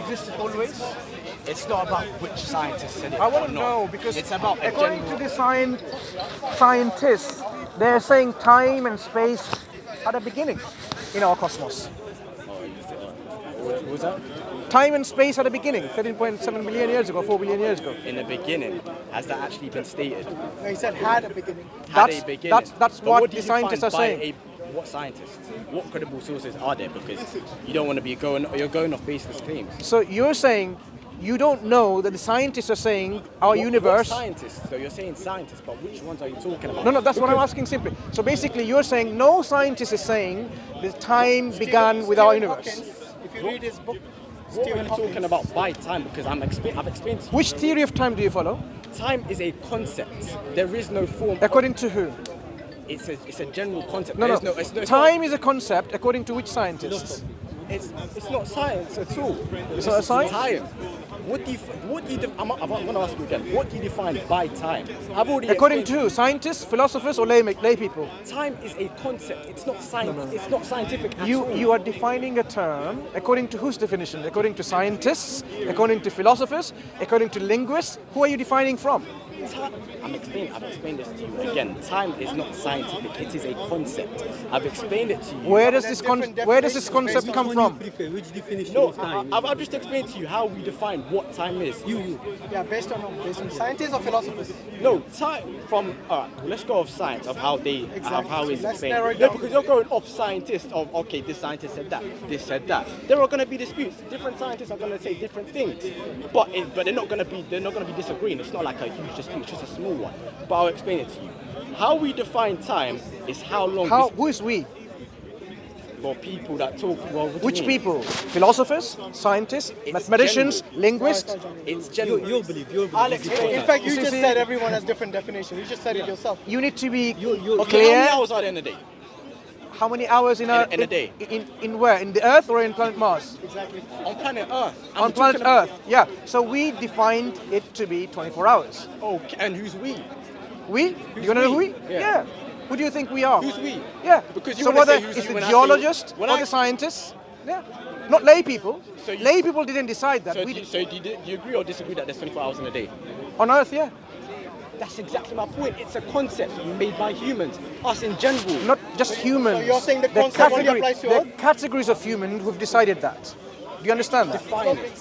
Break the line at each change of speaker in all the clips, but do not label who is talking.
existed always?
It's not about which scientist said it.
I want
or
to
not.
know because
it's about a
according
general.
to the scientists, they're saying time and space are the beginning in our cosmos.
What was that?
Time and space are the beginning, 13.7 billion years ago, 4 billion years ago.
In the beginning, has that actually been stated?
No, he said had a beginning.
Had a beginning.
That's
But
what
do
the
you
scientists
find
are
by
saying.
What scientists? What credible sources are there? Because you don't want to be you're going off baseless claims.
So you're saying you don't know that the scientists are saying our
What
universe.
scientists? So you're saying scientists, but which ones are you talking about?
No, that's what I'm asking simply. So basically, you're saying no scientist is saying the time began with our universe.
Hawkins, if you read his book,
What are you talking about by time? Because I've explained to you.
Which theory of time do you follow?
Time is a concept. There is no form.
According to who?
It's a general concept.
No.
It's
Time is a concept according to which scientists?
It's not science at all.
It's not a science?
Time. What do you? I'm going to ask you again. What do you define by time? I've already.
According
explained
to who? Scientists, philosophers, or lay people?
Time is a concept. It's not science. It's not scientific at all.
You are defining a term according to whose definition? According to scientists, according to philosophers, according to linguists? Who are you defining from?
I've explained this to you again. Time is not scientific. It is a concept. I've explained it to you.
Where does this concept come from?
Which definition
No,
of time?
I've just explained to you how we define what time is.
Yeah, based on scientists or philosophers?
No, time from. Let's go off science of how they of how it's
Let's narrow
explained.
it
No,
down.
because you're going off scientists of okay, this scientist said that, this said that. There are going to be disputes. Different scientists are going to say different things, but they're not going to be disagreeing. It's not like a huge dispute. It's just a small one. But I'll explain it to you. How we define time is how long.
Who is we?
Well, people that talk. Well, what do
Which
you mean?
people? Philosophers, scientists,
It's
mathematicians,
general.
linguists?
It's general.
Your belief.
I'll explain.
In fact, you
See,
just
see-
said everyone has different definitions. You just said it yourself.
You need to be
How
clear.
many hours are there in a day?
How many hours in
In a day.
In where? In the Earth or in planet Mars?
Exactly.
On planet Earth.
On planet Earth, yeah. So we defined it to be 24 hours.
Okay, and who's we?
We?
Who's
You wanna know who
we?
we?
Yeah.
Who do you think we are?
Who's we?
Yeah.
Because you
so
wanna
whether
say who's
it's
you
the
when I say-
geologists
when
or
I-
the scientists, yeah. Not lay people.
So you-
Lay people didn't decide that.
So,
We
do you agree or disagree that there's 24 hours in a day?
on Earth, yeah.
That's exactly my point. It's a concept made by humans, us in general.
Not just humans.
So you're saying the concept only applies to
the
Earth?
categories of humans who've decided that. Do you understand that?
Define it.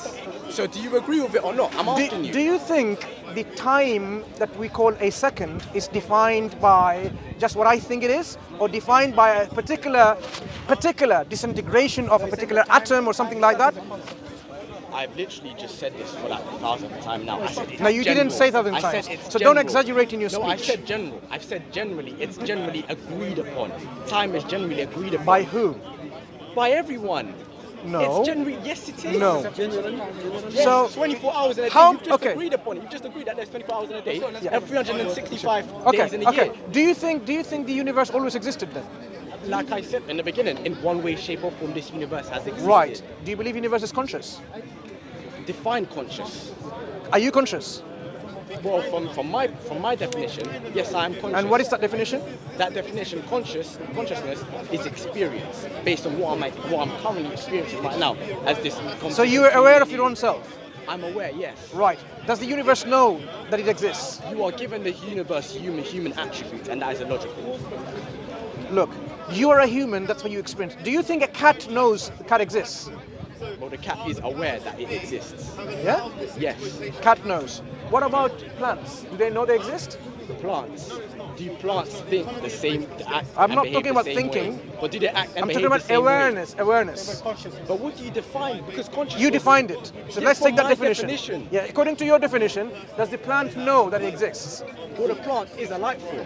So do you agree with it or not? I'm asking you.
Do you think the time that we call a second is defined by just what I think it is, or defined by a particular disintegration of a particular atom or something like that?
I've literally just said this for like the 1,000th time now. I said it's
No, you didn't
general.
say that in
I
science.
said it's
So don't
general.
exaggerate in your
No, I
speech.
said general. I've said generally. It's generally agreed upon. Time is generally agreed upon.
By who?
By everyone.
No.
It's generally, yes it is.
No.
Yes,
So,
24 hours in a day.
how-
You've just
okay.
agreed upon it. You've just agreed that there's 24 hours in a day
Yeah.
and 365 days in a
Okay.
year.
Do you think the universe always existed then?
Like I said in the beginning, in one way, shape or form, this universe has existed.
Right. Do you believe universe is conscious?
Define conscious.
Are you conscious?
Well, from my definition, yes, I am conscious.
And what is that definition?
That definition? Consciousness is experience based on what I'm currently experiencing right now. As this.
So you are aware of your own self?
I'm aware, yes.
Right. Does the universe know that it exists?
You are given the universe human attributes, and that is illogical.
Look, you are a human, that's what you experience. Do you think a cat knows the cat exists?
Well, the cat is aware that it exists.
Yeah?
Yes.
Cat knows. What about plants? Do they know they exist?
Plants. Do plants think the same? Act
I'm
and
not
behave
talking
the
about
same
thinking.
way? But do they act and
I'm
behave
talking about
the same
awareness.
way?
Awareness.
But what do you define? Because consciousness.
You defined it. So
Yeah,
let's
from
take that
my
definition. Yeah, according to your definition, does the plant know that it exists?
Well, the plant is a life form.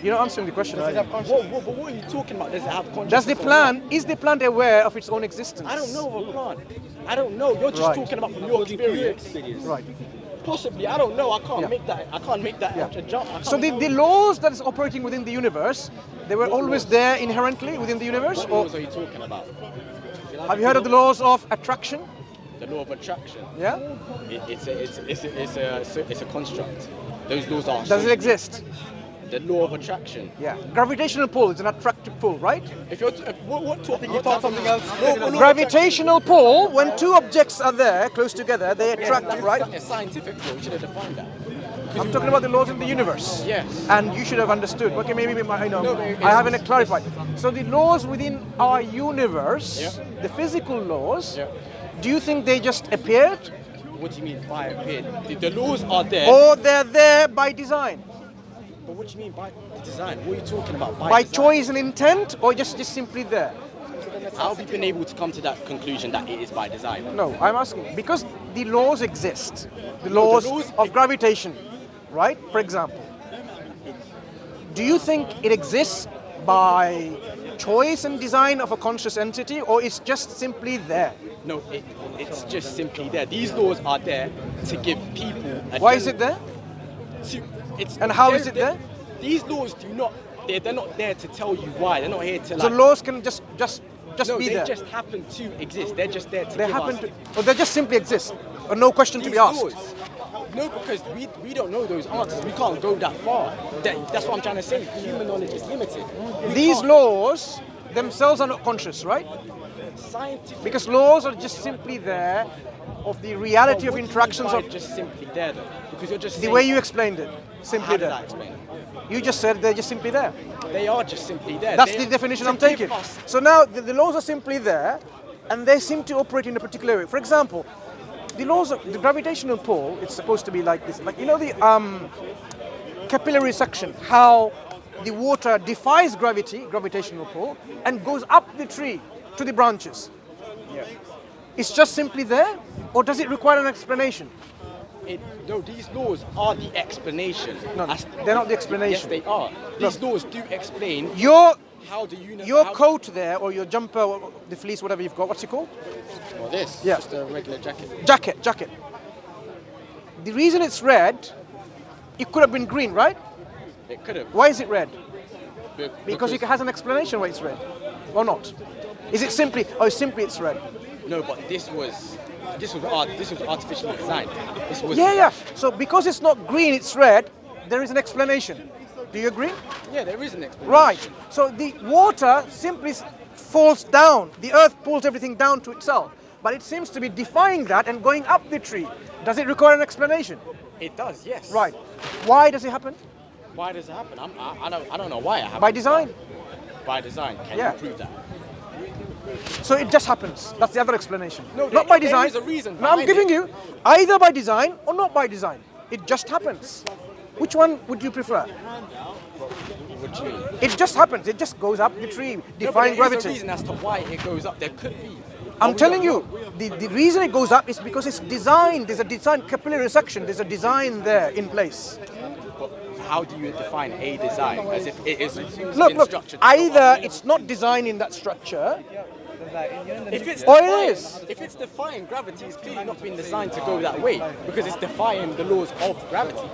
You're not answering the question, are you?
But what are you talking about? Does it have consciousness?
Does the
or
plant, is the plant aware of its own existence?
not? I don't know of a plant. I don't know. You're just
Right.
talking about from your experience.
Right.
Possibly. I don't know. I can't
Yeah.
make that. I can't make that
Yeah.
a jump. I
So
can't
the laws that is operating within the universe, they were always there inherently within the universe?
What
Or
laws are you talking about?
have you heard of the laws of attraction?
The law of attraction.
Yeah?
It's a construct. Those laws are.
Does it exist?
The law of attraction.
Yeah. Gravitational pull is an attractive pull, right?
If you're what
You thought something else.
Gravitational pull, when two objects are there close together, they attract, right?
It's scientific law. You should have defined that.
I'm talking about the laws in the universe.
Yes.
And you should have understood. Okay, maybe
No, but
I haven't clarified. So the laws within our universe,
Yeah.
the physical laws,
Yeah.
do you think they just appeared,
What do you mean by appeared? The laws are there.
or they're there by design,
But what do you mean by the design? What are you talking about?
by
design?
choice and intent, or just simply there?
How have you been able to come to that conclusion that it is by design?
No, I'm asking because the laws exist. The
No,
laws,
the laws
of gravitation, right? For example, do you think it exists by choice and design of a conscious entity, or it's just simply there?
No, it's just simply there. These laws are there to give people.
Why is it there? And how is it there?
These laws do not. They're not there to tell you why. They're not here to
So
like.
laws can just
no,
be
they
there.
just happen to exist. They're just there to
They
give
happen
us
to, or they just simply exist, or no question to
these
be asked.
laws. No, because we don't know those answers. We can't go that far. That's what I'm trying to say. Human knowledge is limited. We
These
can't-
laws themselves are not conscious, right?
scientific.
Because laws are just simply there of the reality of
What do you
interactions
mean by
of
just simply there though, because you're just
the
saying-
way you explained it. Simply
How did I
there.
explain it?
You just said they're just simply there.
They are just simply there.
That's
They-
the definition
to
I'm
give
taking.
us-
So now the laws are simply there, and they seem to operate in a particular way. For example, the laws of the gravitational pull, it's supposed to be like this. Like, you know, the capillary suction, how the water defies gravity, gravitational pull, and goes up the tree to the branches.
Yeah.
It's just simply there, or does it require an explanation?
No, these laws are the explanation.
No,
As-
they're not the
Yes,
explanation.
they are. These laws do explain
Your
how do you know.
your
how-
coat there, or your jumper, or the fleece, whatever you've got, what's it called?
Well, this.
Yeah.
Just a regular jacket.
Jacket. The reason it's red, it could have been green, right?
It could have.
Why is it red?
be-
Because it has an explanation why it's red, or not? Is it simply? Oh, simply it's red.
No, but this was art. This was artificially designed. This was.
Yeah. So because it's not green, it's red. There is an explanation. Do you agree?
Yeah, there is an explanation.
Right. So the water simply falls down. The earth pulls everything down to itself. But it seems to be defying that and going up the tree. Does it require an explanation?
It does, yes.
Right. Why does it happen?
Why does it happen? I don't know why it happens.
By design.
By design. Can
Yeah.
you prove that?
So it just happens. That's the other explanation.
No,
not by
there
design.
is a reason
No, I'm
behind
giving
it.
you either by design or not by design. It just happens. Which one would you prefer?
What do you mean?
It just happens. It just goes up the tree,
No, but
defying
there is a
gravity.
reason as to why it goes up. There could be.
I'm
But we
telling
don't
you,
know.
the reason it goes up is because it's designed. There's a design, capillary suction. There's a design there in place.
But how do you define a design as if it is
Look,
in structure?
either it's not designed in that structure,
If it's
or it
defying-
is.
If it's defying gravity, it's clearly not been designed to go that way because it's defying the laws of gravity.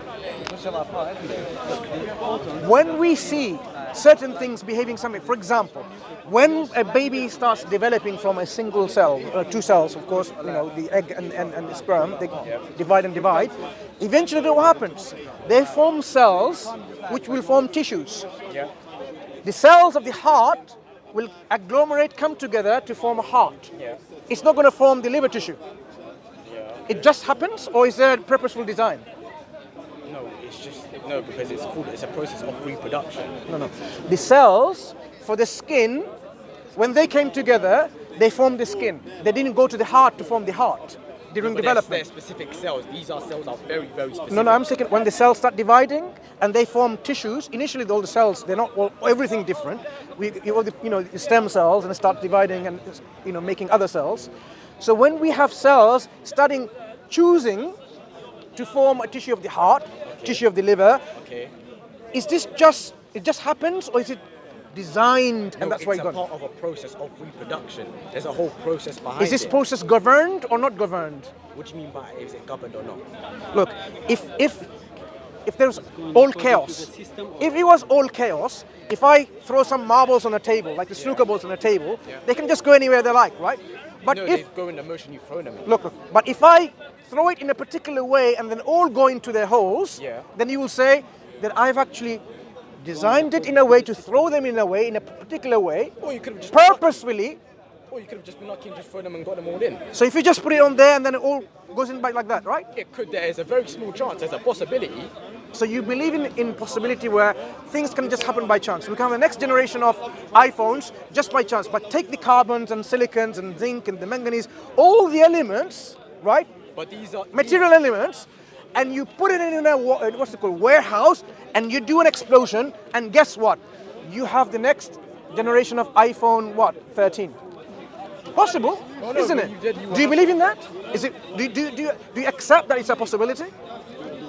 When we see certain things behaving something, for example, when a baby starts developing from a single cell, two cells, of course, you know, the egg and the sperm, they divide and divide. Eventually, what happens? They form cells which will form tissues.
Yeah.
The cells of the heart will agglomerate, come together to form a heart.
Yeah.
It's not going to form the liver tissue. It just happens, or is there a purposeful design?
No, it's just no because it's a process of reproduction.
No. The cells for the skin, when they came together, they formed the skin. They didn't go to the heart to form the heart during
But
development.
they're specific cells. These cells are very, very specific.
No, I'm saying when the cells start dividing and they form tissues. Initially, all the cells they're not all everything different. The stem cells and they start dividing and making other cells. So when we have cells choosing to form a tissue of the heart, tissue of the liver,
Okay.
is this it just happens, or is it designed and
No,
that's why
it's
it's
a
gone?
part of a process of reproduction. There's a whole process behind
Is this
it.
process governed or not governed?
What do you mean by is it governed or not?
Look, if there's all chaos, if it was all chaos, if I throw some marbles on a table, like the snooker balls on a table, they can just go anywhere they like, right? But
No,
if
they go in the motion you've thrown them in.
look, but if I throw it in a particular way and then all go into their holes,
Yeah.
then you will say that I've actually designed it in a way to throw them in a particular way,
Or you could have just
purposefully.
Or you could have just been lucky and just thrown them and got them all in.
So if you just put it on there and then it all goes in back like that, right?
It could. There is a very small chance. There's a possibility.
So you believe in possibility where things can just happen by chance. We can have the next generation of iPhones just by chance. But take the carbons and silicons and zinc and the manganese, all the elements, right?
But these are
Material elements, and you put it in a what's it called, warehouse, and you do an explosion, and guess what? You have the next generation of iPhone 13. Possible,
Oh, no,
isn't
but
it?
you did- you
Do you
were-
believe in that? Is it? Do you accept that it's a possibility?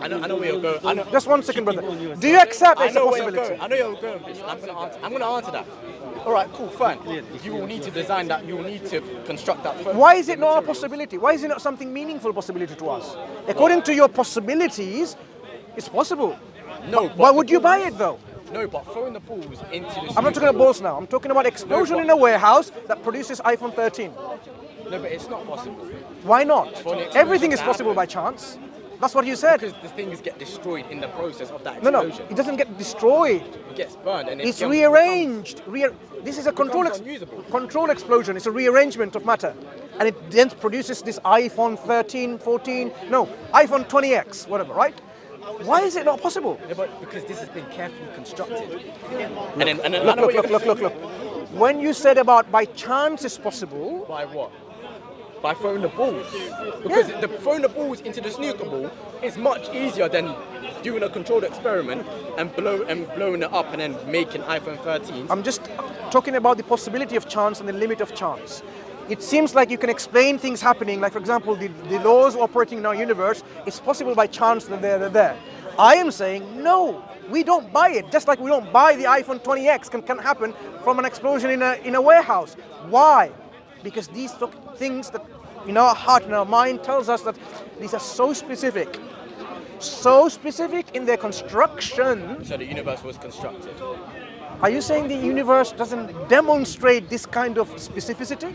I know where you're going. I know.
Just one second, brother. Do you accept
I
it's a
know where you're
possibility?
going. I know you're going. With this. I'm gonna answer that. All right, cool, fine. You will need to design that. You will need to construct that.
Why is it not a possibility? Why is it not something meaningful possibility to us? According to your possibilities, it's possible.
No, but
Why would you buy it though?
No, but throwing the balls into the.
I'm not talking about balls now. I'm talking about explosion in a warehouse that produces iPhone 13.
No, but it's not possible
Why not?
For an explosion
Everything is
to
possible
happen.
by chance. That's what you said.
because the things get destroyed in the process of that
No,
explosion.
no, it doesn't get destroyed.
It gets burned and
It's
becomes-
rearranged. This is a
becomes unusable.
control explosion. It's a rearrangement of matter. And it then produces this iPhone 13, 14, no, iPhone 20X, whatever, right? Why is it not possible?
Yeah, but because this has been carefully constructed. And then I know
Look,
what you're gonna
look. When you said about by chance it's possible,
By what? By throwing the balls. Because throwing the balls into the snooker ball is much easier than doing a controlled experiment and blowing it up and then making iPhone 13.
I'm just talking about the possibility of chance and the limit of chance. It seems like you can explain things happening, like for example, the laws operating in our universe, it's possible by chance that they're there. I am saying, no, we don't buy it. Just like we don't buy the iPhone 20X can happen from an explosion in a warehouse. Why? Because these things that in our heart and our mind tells us that these are so specific in their construction.
So the universe was constructed.
Are you saying the universe doesn't demonstrate this kind of specificity?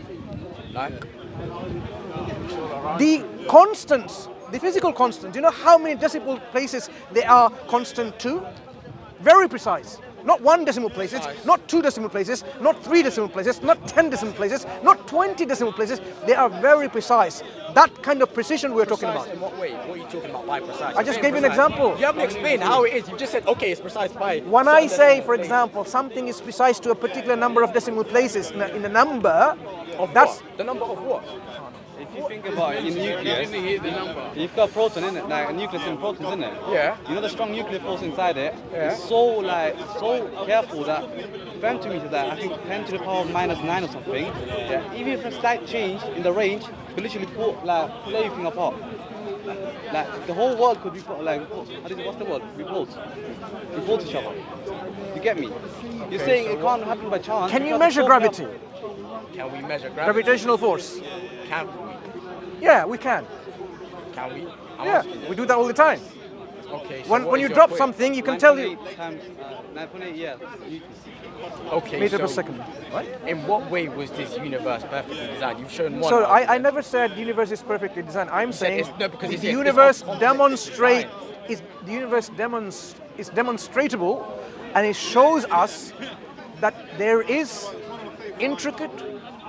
Like,
The constants, the physical constants, you know how many decimal places they are constant to? Very precise. Not 1 decimal places,
Precise.
not 2 decimal places, not 3 decimal places, not 10 decimal places, not 20 decimal places. They are very precise. That kind of precision we're talking
precise
about.
in what way? What are you talking about by precise?
I just gave you an example.
You haven't explained how it is. You just said, okay, it's precise by.
When I
certain
say,
decimal
for
places.
example, something is precise to a particular number of decimal places in a number,
Of
that's
what? The number of what?
If you think about it, in nucleus, you've got proton in it, like a nucleus and protons in it.
Yeah.
You know the strong nuclear force inside it?
Yeah.
It's so careful that femtometers, that I think 10 to the power of -9 or something. Yeah. Even if a slight change in the range, could literally pull everything apart. Like the whole world could be what's the word? Repulse each other. You get me? You're saying it can't happen by chance.
can you
because it's
measure
so
gravity?
Can we measure gravity?
Gravitational force?
Can we?
Yeah, we can.
Can we? I'm
Yeah,
asking you.
we do that all the time.
Okay. So
When
what
you
is your
drop
point?
something, you can tell you
9.8 times 9.8, yeah.
Okay.
meter per
so
second. Right?
In what way was this universe perfectly designed? You've shown one.
So I
argument.
never said the universe is perfectly designed. I'm saying
it's- no, because
the
you said it's
universe
not complex
demonstrate
design.
is the universe is demonstratable, and it shows us that there is intricate,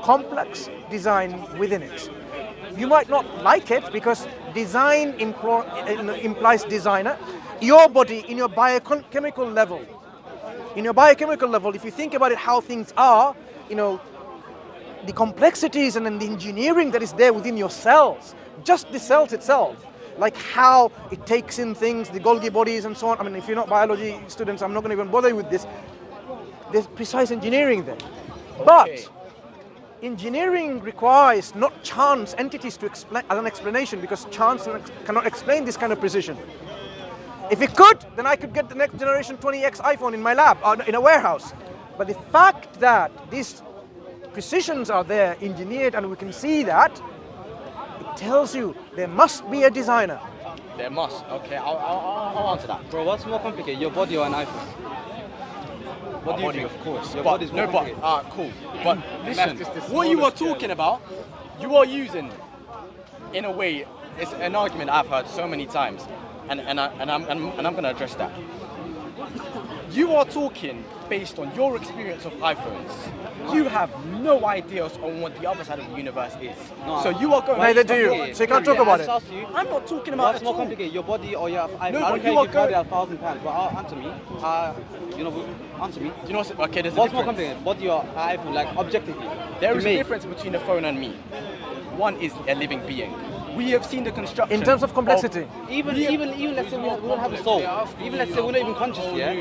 complex design within it. You might not like it because design implies designer. Your body, in your biochemical level, if you think about it, how things are, the complexities and then the engineering that is there within your cells, just the cells itself, like how it takes in things, the Golgi bodies and so on. I mean, if you're not biology students, I'm not going to even bother with this. There's precise engineering there.
Okay.
But engineering requires not chance entities to explain as an explanation, because chance cannot explain this kind of precision. If it could, then I could get the next generation 20X iPhone in my lab or in a warehouse. But the fact that these precisions are there, engineered, and we can see that, it tells you there must be a designer.
There must. Okay, I'll answer that.
Bro, what's more complicated, your body or an iPhone? What do you
Body,
think?
of course.
Your
But,
body's more
no, but
complicated.
cool. But listen, what you are talking about, you are using, in a way, it's an argument I've heard so many times, and I'm going to address that. You are talking based on your experience of iPhones. You have no idea on what the other side of the universe is.
No,
So you are going.
Neither do you. So you can't talk about it.
I'm not talking about
What's
it
more
at all.
complicated, your body or your iPhone?
No,
I
but
don't care
you are
if you body
going-
£1,000, but answer me. Answer me.
You know what's okay? There's a
What's more
difference.
complicated, body or iPhone? Like objectively.
There
to
is a
me.
difference between a phone and me. One is a living being. We have seen the construction.
In terms of complexity.
Even let's say we don't have a soul. Even let's say we're not even conscious, yeah.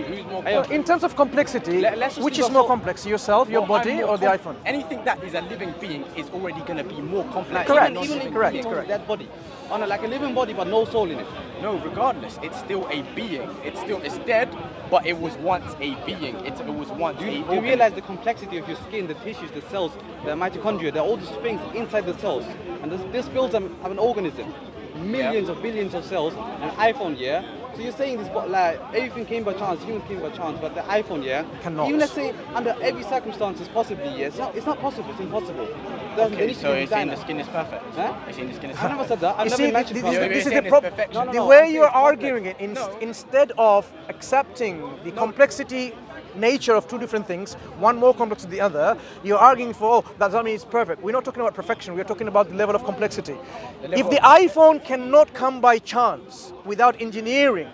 Hey,
In terms of complexity,
Let's just
which
leave
is
our
more
soul-
complex, yourself, your
Well, I'm
body,
more
or the iPhone?
Anything that is a living being is already going to be more complex.
Correct.
than a
Even
non-living
correct,
being.
correct.
That body, on like a living body but no soul in it.
No, regardless, it's still a being. It's dead, but it was once a being. It was once a
Do you
organism.
realize the complexity of your skin, the tissues, the cells, the mitochondria, there are all these things inside the cells, and this builds up an organism, millions of billions of cells. An iPhone, yeah. So you're saying this, but like everything came by chance, humans came by chance, but the iPhone, yeah,
Cannot.
even let's say under every circumstances possibly, yeah, it's not possible, it's impossible. There
Okay,
needs to
so
be a
you're saying
designer.
the skin is perfect?
Huh?
You're saying the skin is
I
perfect?
never said that. I've
You
never
see,
mentioned
this,
Yeah,
this
you're
is
saying
the
it's
problem.
perfection.
No,
The
no,
way
I'm saying
you're
it's complex.
arguing it,
No.
instead of accepting the complexity nature of two different things, one more complex than the other, you're arguing for, oh, that doesn't mean it's perfect. We're not talking about perfection, we're talking about the level of complexity. If the iPhone cannot come by chance without engineering,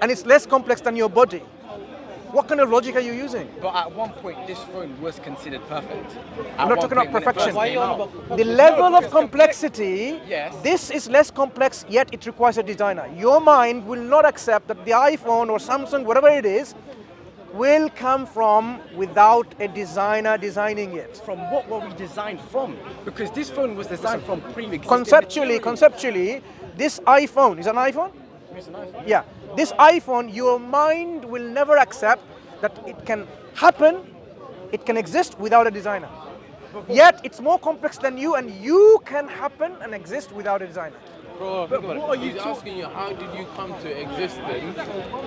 and it's less complex than your body, what kind of logic are you using?
But at one point, this phone was considered perfect.
We're not talking about perfection.
Why are you on about
The
perfection?
level of
because
complexity,
Yes.
this is less complex, yet it requires a designer. Your mind will not accept that the iPhone or Samsung, whatever it is, will come from without a designer designing it.
From what were we designed from? Because this phone was designed from pre-existing materials.
Conceptually, this iPhone, is it an iPhone?
It's an iPhone.
Yeah. This iPhone, your mind will never accept that it can happen, it can exist without a designer. Yet it's more complex than you, and you can happen and exist without a designer.
Bro,
But
think about
what
it.
are you
He's
talking?
asking you, how did you come to existence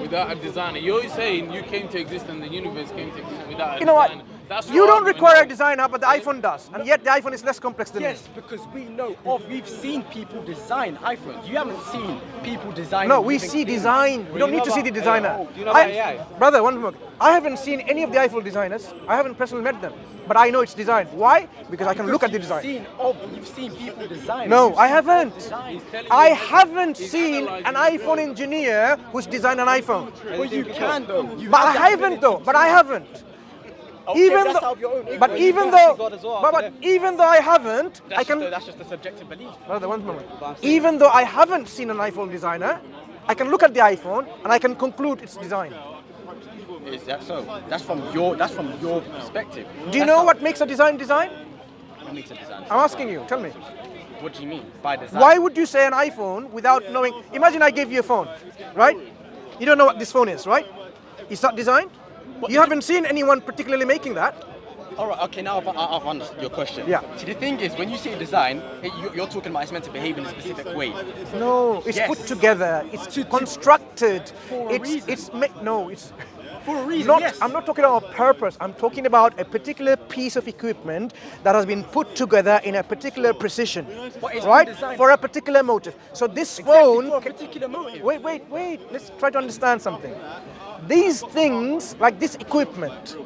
without a designer? You're saying you came to exist and the universe came to exist without a
You know what?
designer. That's
You
your
don't
argument,
require
no?
a designer, but the iPhone does. And yet the iPhone is less complex than
Yes, because we know of, we've seen people design iPhones. You haven't seen people design.
No, we
living
see
things.
design. We don't
you
need
know
to see the
about
designer.
AI? Do you know about AI?
Brother, one more. I haven't seen any of the iPhone designers. I haven't personally met them. But I know it's designed. Why? Because I can look at the design.
You've seen people design.
No,
You've
I
seen
haven't.
people design.
I haven't
He's
seen
analysing
an
the
iPhone
film.
engineer who's designed an iPhone.
But you can though. You
But I
have that
haven't
ability
though. But I
to.
haven't.
Okay,
Even
that's
though,
out of your own
but
ignorance.
even
You
though,
can see God as well
but
after that.
even though I haven't, I can.
That's just a subjective belief.
Brother, one moment.
But I'm saying-
Even though I haven't seen an iPhone designer, I can look at the iPhone and I can conclude its design.
Is that so? That's from your perspective.
Do you know what makes a design design?
What makes a design?
I'm asking you. Tell me.
What do you mean by design?
Why would you say an iPhone without knowing? Imagine I gave you a phone, right? You don't know what this phone is, right? It's not designed. You haven't seen anyone particularly making that.
All right. Okay. Now I've understood your question.
Yeah.
See, the thing is, when you say design, you're talking about it's meant to behave in a specific way.
No, it's
Yes.
put together. It's
To-
constructed.
For a reason.
It's
For a reason.
not.
Yes.
I'm not talking about purpose. I'm talking about a particular piece of equipment that has been put together in a particular precision,
What is
right?
designed
For a particular motive. So this
Exactly,
phone.
for a particular motive.
Wait. Let's try to understand something. These things, like this equipment,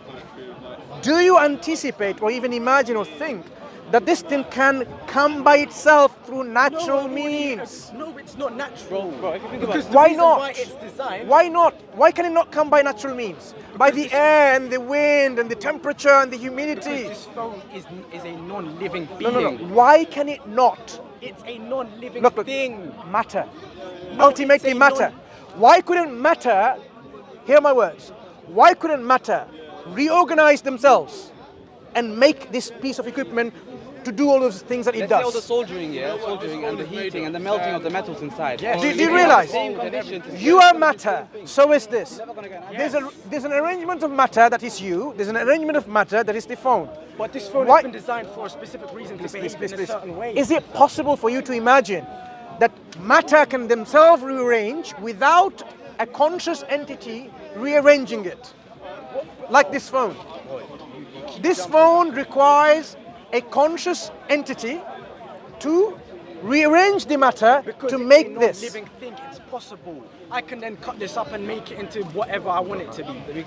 do you anticipate or even imagine or think that this thing can come by itself through natural means?
No, it's not natural.
Bro, if you think about
because
it-
the
Why
reason
not?
Why it's designed.
Why not? Why can it not come by natural means? By the
this-
air and the wind and the temperature and the
Because
humidity.
this phone is a non-living
No,
being.
no, no. Why can it not?
It's a non-living
Look,
thing.
matter.
No,
Ultimately
it's a
matter. Why couldn't matter, hear my words, why couldn't matter reorganize themselves and make this piece of equipment to do all those things that it
Let's say all the
does?
soldering, yeah, soldering and the heating and the melting of the metals inside.
Yes.
Do you
If
realize?
have the same condition to-
You are matter, so is this.
Never gonna get an
There's an arrangement of matter that is you, there's an arrangement of matter that is the phone.
But this phone
Why-
has been designed for a specific reason to behave in a certain way.
Is it possible for you to imagine that matter can themselves rearrange without a conscious entity rearranging it? Like this phone. This phone requires a conscious entity to rearrange the matter
Because
to
it's
make
a
this.
non-living thing, it's possible. I can then cut this up and make it into whatever I want it to be.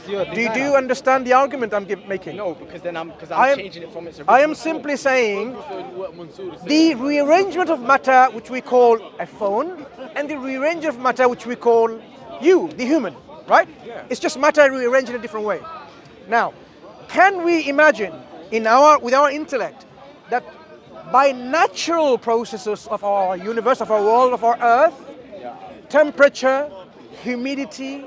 Do you understand the argument I'm making?
No, because then I'm
I am-
changing it from its original
I am
form.
simply saying
Focus on what Mansur is
the
saying.
rearrangement of matter which we call a phone and the rearrangement of matter which we call you, the human, right?
Yeah.
It's just matter rearranged in a different way. Now, can we imagine with our intellect that by natural processes of our universe, of our world, of our earth, temperature, humidity,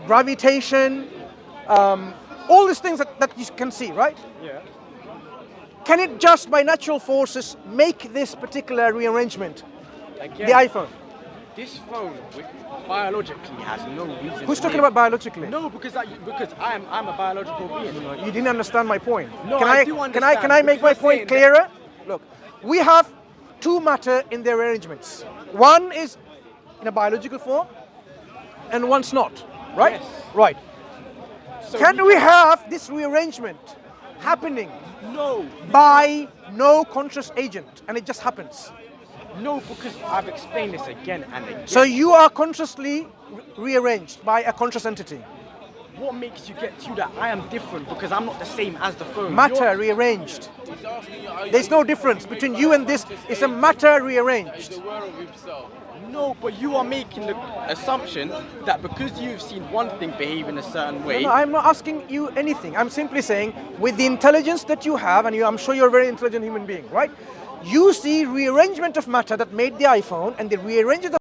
gravitation, all these things that you can see, right?
Yeah.
Can it just by natural forces make this particular rearrangement?
Again,
The iPhone.
this phone biologically has no reason.
Who's
to
talking
live.
about biologically?
No, because I'm a biological being.
You didn't understand my point.
No,
can
I do
Can I
understand,
make my
because you're
point
saying
clearer? Look, we have two matter in their arrangements. One is in a biological form, and one's not. Right?
Yes.
Right.
So
Can we have this rearrangement happening
No,
by no conscious agent, and it just happens?
no, because I've explained this again and again.
So you are consciously rearranged by a conscious entity.
What makes you get to that? I am different because I'm not the same as the phone.
Matter rearranged.
He's asking you, are
There's no difference between you and this. It's a matter rearranged.
He's aware of himself.
No, but you are making the assumption that because you've seen one thing behave in a certain way.
No, I'm not asking you anything. I'm simply saying, with the intelligence that you have, and I'm sure you're a very intelligent human being, right? You see rearrangement of matter that made the iPhone, and the rearrangement of